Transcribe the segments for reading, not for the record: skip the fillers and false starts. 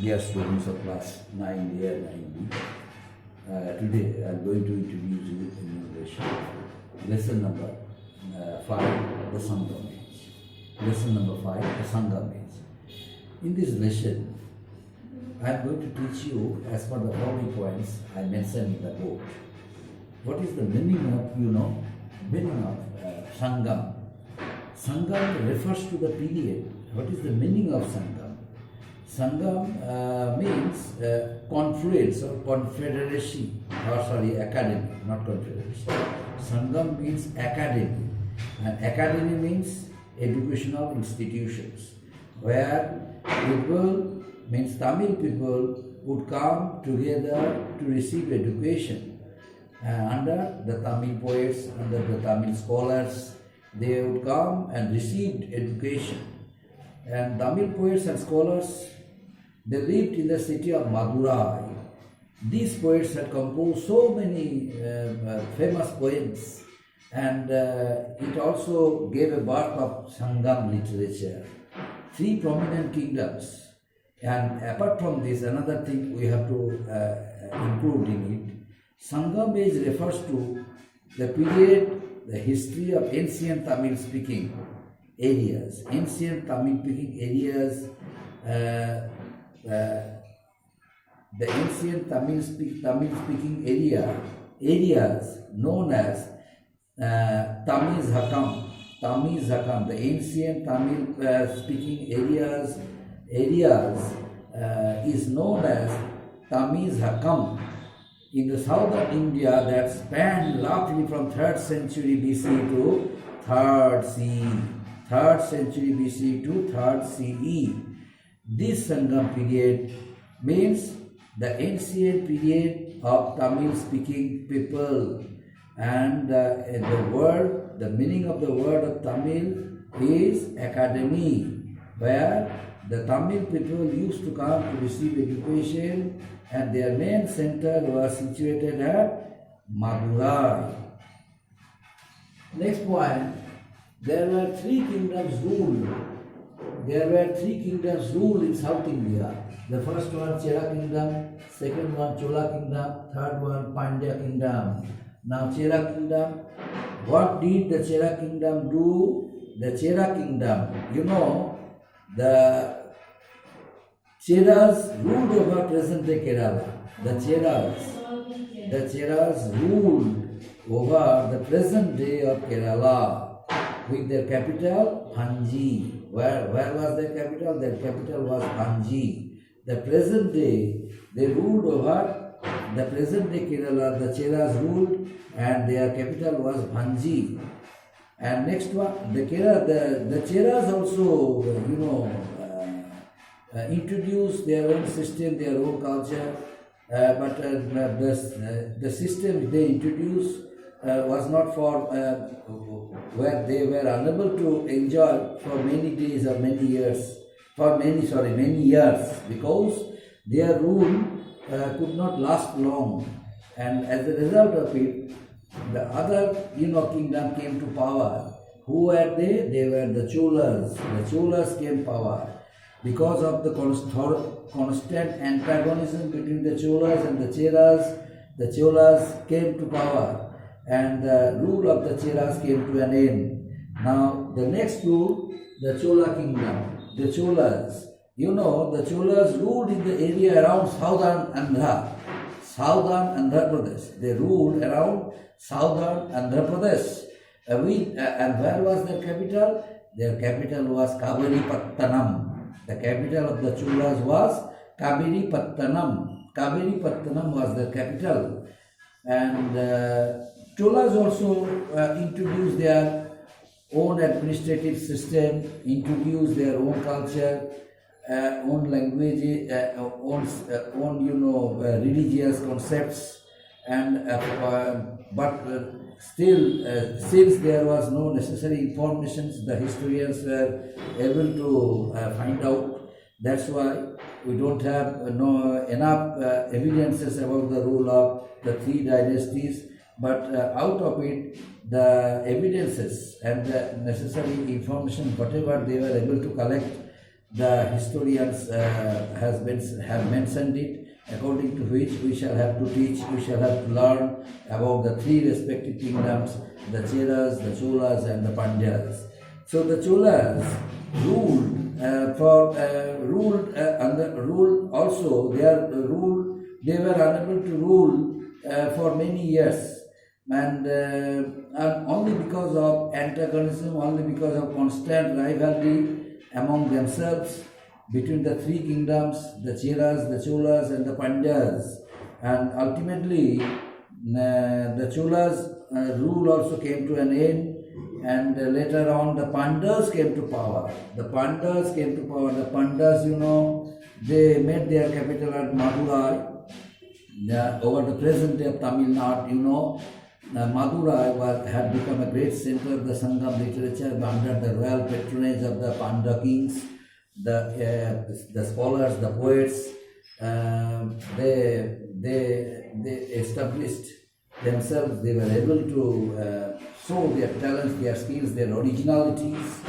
Dear students of class 9A and 9B, today I am going to introduce you a new lesson number 5, the Sangam age. Lesson number 5, the Sangam age. In this lesson, I am going to teach you as per the following points I mentioned in the book. What is the meaning of, meaning of Sangam? Sangam refers to the period. What is the meaning of Sangam? Sangam means confluence or confederacy, academy, not confederacy. Sangam means academy, and academy means educational institutions, where people, means Tamil people, would come together to receive education under the Tamil poets, under the Tamil scholars. They would come and receive education. And Tamil poets and scholars, they lived in the city of Madurai. These poets had composed so many famous poems, and it also gave a birth of Sangam literature. 3 prominent kingdoms. And apart from this, another thing we have to include in it, Sangam age refers to the period, the history of ancient Tamil speaking areas. Ancient Tamil speaking areas, the ancient Tamil speaking areas known as Tamiz Hakam, the ancient Tamil speaking areas is known as Tamiz Hakam in the southern India that spanned roughly from 3rd century BC to 3rd CE. 3rd century BC to 3rd CE. This Sangam period means the ancient period of Tamil speaking people, and the meaning of the word of Tamil is academy, where the Tamil people used to come to receive education, and their main center was situated at Madurai. Next point, there were 3 kingdoms ruled. There were 3 kingdoms ruled in South India. The first one, Chera kingdom, second one, Chola kingdom, third one, Pandya kingdom. Now, Chera kingdom, what did the Chera kingdom do? The Chera kingdom, the Cheras ruled over present-day Kerala. The Cheras ruled over the present day of Kerala with their capital, Panji. Where was their capital? Their capital was Panji. The present day, they ruled over the present day Kerala. The Cheras ruled, and their capital was Panji. And next one, the Cheras also, introduced their own system, their own culture, but the system they introduced was not for where they were unable to enjoy for many days or many years, many years, because their rule could not last long. And as a result of it, the other kingdom came to power. Who were they? They were the Cholas. The Cholas came power. Because of the constant antagonism between the Cholas and the Cholas came to power, and the rule of the Cheras came to an end. Now, the next rule, the Chola kingdom, the Cholas. The Cholas ruled in the area around southern Andhra Pradesh. They ruled around southern Andhra Pradesh. And where was their capital? Their capital was Kaviripattanam. The capital of the Cholas was Kaviripattanam. Kaviripattanam was the capital. And Cholas also introduced their own administrative system, introduced their own culture, own language, own religious concepts, and but still, since there was no necessary information, the historians were able to find out. That's why we don't have enough evidences about the rule of the 3 dynasties. But out of it, the evidences and the necessary information, whatever they were able to collect, the historians have mentioned it, according to which we shall have to teach, we shall have to learn about the three respective kingdoms, the Cheras, the Cholas and the Pandyas. So the Cholas ruled ruled also, they were unable to rule for many years, and only because of antagonism, only because of constant rivalry among themselves between the three kingdoms, the Cheras, the Cholas and the Pandyas. And ultimately the Cholas rule also came to an end, and later on the Pandyas came to power. The Pandyas, they made their capital at Madurai. Over the present day of Tamil Nadu, Madurai had become a great center of the Sangam literature under the royal patronage of the Pandya kings, the scholars, the poets. They established themselves. They were able to show their talents, their skills, their originalities,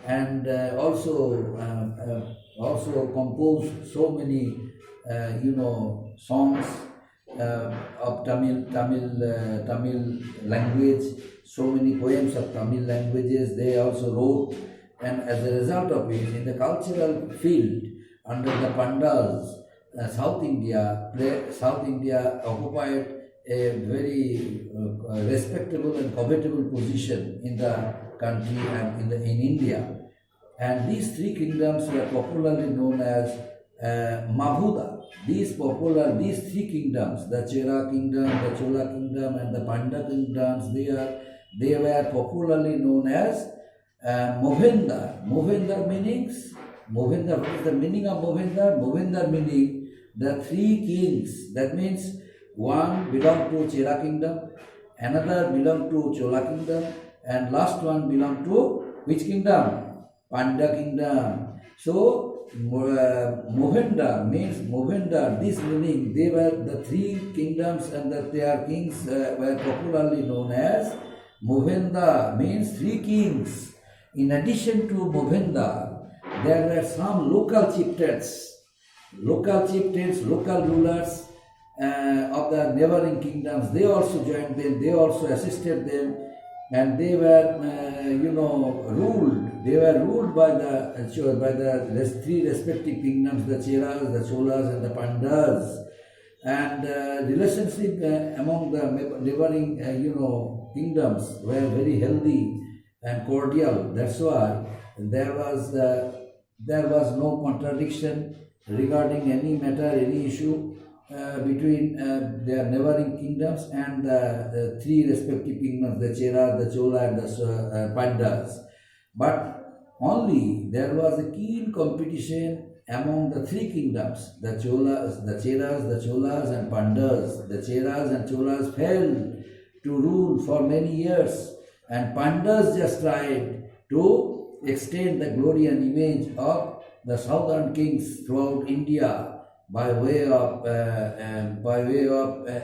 and also composed so many songs of Tamil language, so many poems of Tamil languages they also wrote. And as a result of it, in the cultural field under the Pandyas, South India occupied a very respectable and covetable position in the country and in India. And these three kingdoms were popularly known as Mabhuda. These three kingdoms, the Chera kingdom, the Chola kingdom and the Pandya kingdoms, they were popularly known as Mohendar. Mohendar meanings, what is the meaning of Mohendar? Mohendar meaning the three kings. That means one belonged to Chera kingdom, another belonged to Chola kingdom, and last one belonged to which kingdom? Pandya kingdom. So Mohendar means Mohendar. This meaning they were the three kingdoms and that their kings were popularly known as Mohendar, means three kings. In addition to Mohendar, there were some local chieftains, local rulers of the neighboring kingdoms. They also joined them, they also assisted them, and they were ruled. They were ruled by the three respective kingdoms, the Cheras, the Cholas and the Pandyas. And relationship among the neighboring kingdoms were very healthy and cordial. That's why there was no contradiction regarding any matter, any issue between their neighboring kingdoms and the three respective kingdoms, the Chera, the Chola and the Pandyas. But only there was a keen competition among the three kingdoms, the Cheras, the Cholas and Pandyas. The Cheras and Cholas failed to rule for many years, and Pandyas just tried to extend the glory and image of the southern kings throughout India by way of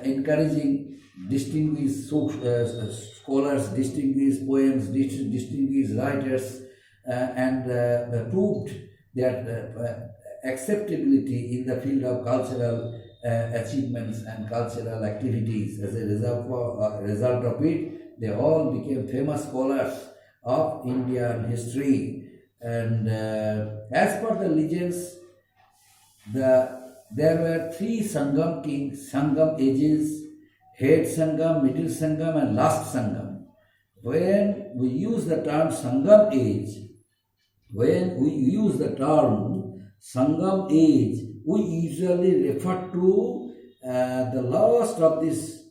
encouraging distinguished scholars, distinguished poems, distinguished writers, and proved their acceptability in the field of cultural achievements and cultural activities. As a result of it, they all became famous scholars of Indian history. And as per the legends, there were three Sangam kings, Sangam ages: head Sangam, middle Sangam and last Sangam. When we use the term Sangam age, Sangam age, we usually refer to the last of this,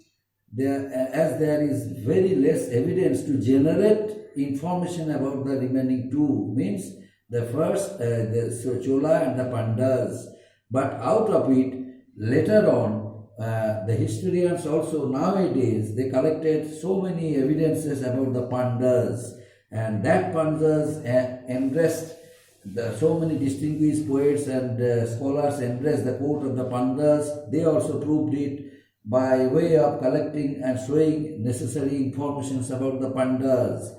as there is very less evidence to generate information about the remaining two, means the first, the Chola and the Pandyas. But out of it, later on, the historians also nowadays, they collected so many evidences about the Pandyas, and that Pandyas embraced so many distinguished poets and scholars embraced the quote of the Pandyas. They also proved it by way of collecting and showing necessary informations about the Pandyas.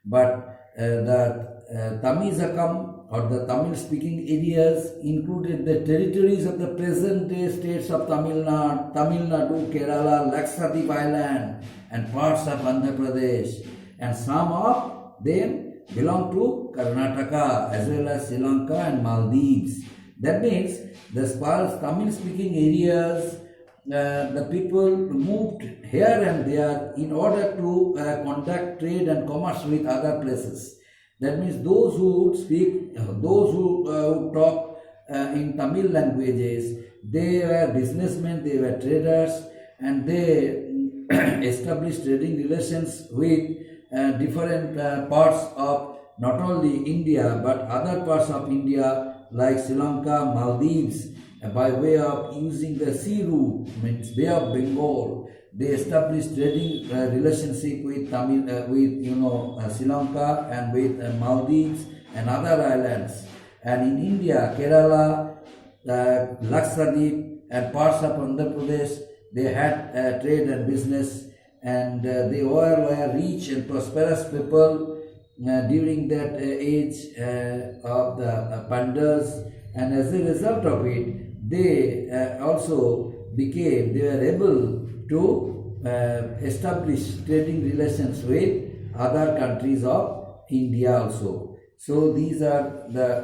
But the Tamizakam or the Tamil speaking areas included the territories of the present day states of Tamil Nadu, Kerala, Lakshadweep Island, and parts of Andhra Pradesh, and some of them belong to Karnataka as well as Sri Lanka and Maldives. That means the Tamil speaking areas, the people moved here and there in order to conduct trade and commerce with other places. That means those who speak, those who would talk in Tamil languages, they were businessmen, they were traders, and they established trading relations with different parts of not only India but other parts of India like Sri Lanka, Maldives, by way of using the sea route, means Bay of Bengal. They established trading relationship with Sri Lanka and with Maldives and other islands. And in India, Kerala, Lakshadweep and parts of Andhra Pradesh, they had trade and business, and they were rich and prosperous people during that age of the Pandas, and as a result of it, they were able to establish trading relations with other countries of India also. So these are the,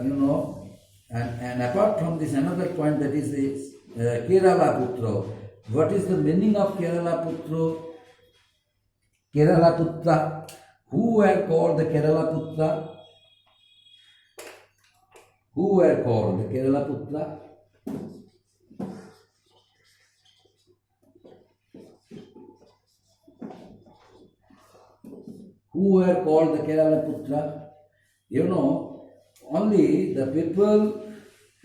and apart from this, another point, that is this Kerala Putra. What is the meaning of Kerala Putra? Kerala Putra. Who were called the Kerala Putra? Who were called the Kerala Putra? Who were called the Kerala Putra? Only the people,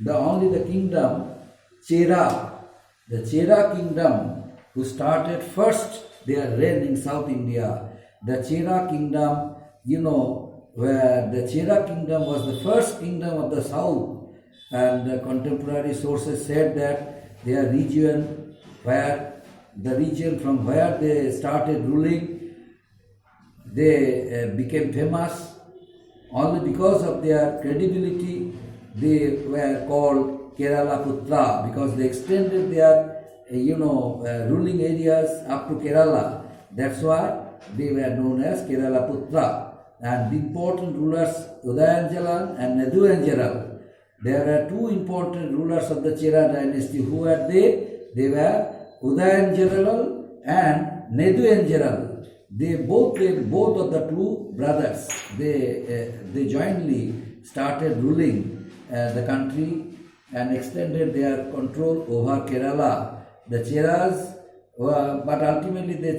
only the kingdom, Chera, the Chera kingdom, who started first their reign in South India. The Chera kingdom, where the Chera kingdom was the first kingdom of the south, and the contemporary sources said that their region, from where they started ruling, they became famous. Only because of their credibility, they were called Kerala Putra, because they extended their ruling areas up to Kerala. That's why they were known as Kerala Putra. And the important rulers, Udayanjalan and Neduyanjaral. There were two important rulers of the Chera dynasty. Who were they? They were Udayanjaral and Neduyanjaral. They both of the two brothers. They jointly started ruling the country and extended their control over Kerala. The Cheras, but ultimately the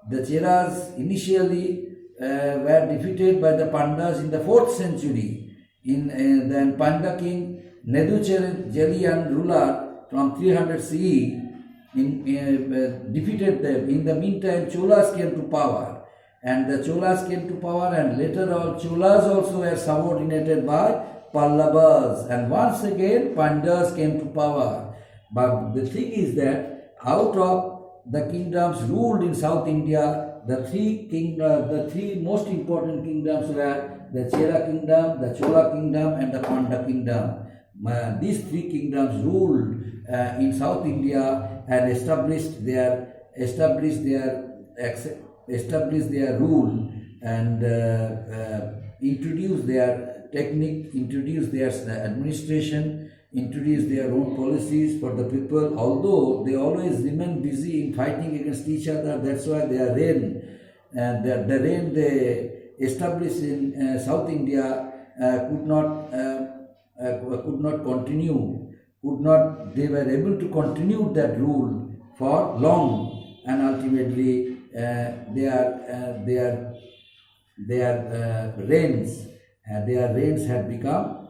Cheras initially were defeated by the Pandas in the 4th century. Then Panda king Neduchelian ruler from 300 CE defeated them. In the meantime, Cholas came to power, and later on Cholas also were subordinated by Pallavas, and once again Pandas came to power. But the thing is that out of the kingdoms ruled in South India, the three most important kingdoms were the Chera kingdom, the Chola kingdom, and the Panda kingdom. These three kingdoms ruled in South India and established their rule and introduced their technique, introduced their administration, introduced their own policies for the people. Although they always remain busy in fighting against each other, that's why their reign and the reign they established in South India could not continue. They were able to continue that rule for long, and ultimately their reigns had become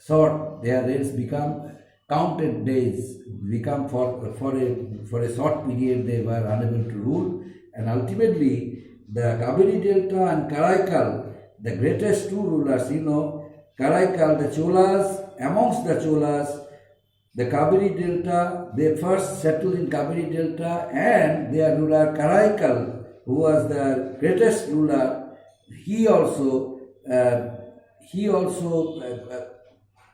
short. Their reigns become counted days, become for a short period they were unable to rule, and ultimately the Kaveri Delta and Karaikal, the greatest two rulers, Karaikal, the Cholas, amongst the Cholas, the Kaveri Delta, they first settled in Kaveri Delta, and their ruler Karaikal, who was the greatest ruler, he also he also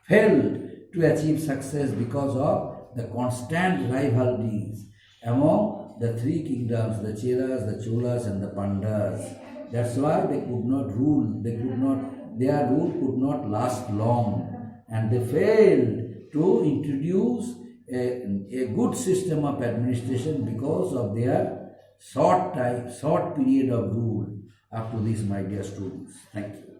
failed to achieve success because of the constant rivalries among the three kingdoms, the Cheras, the Cholas, and the Pandyas. That's why they could not rule. Their rule could not last long, and they failed to introduce a good system of administration because of their short period of rule. Up to this, my dear students. Thank you.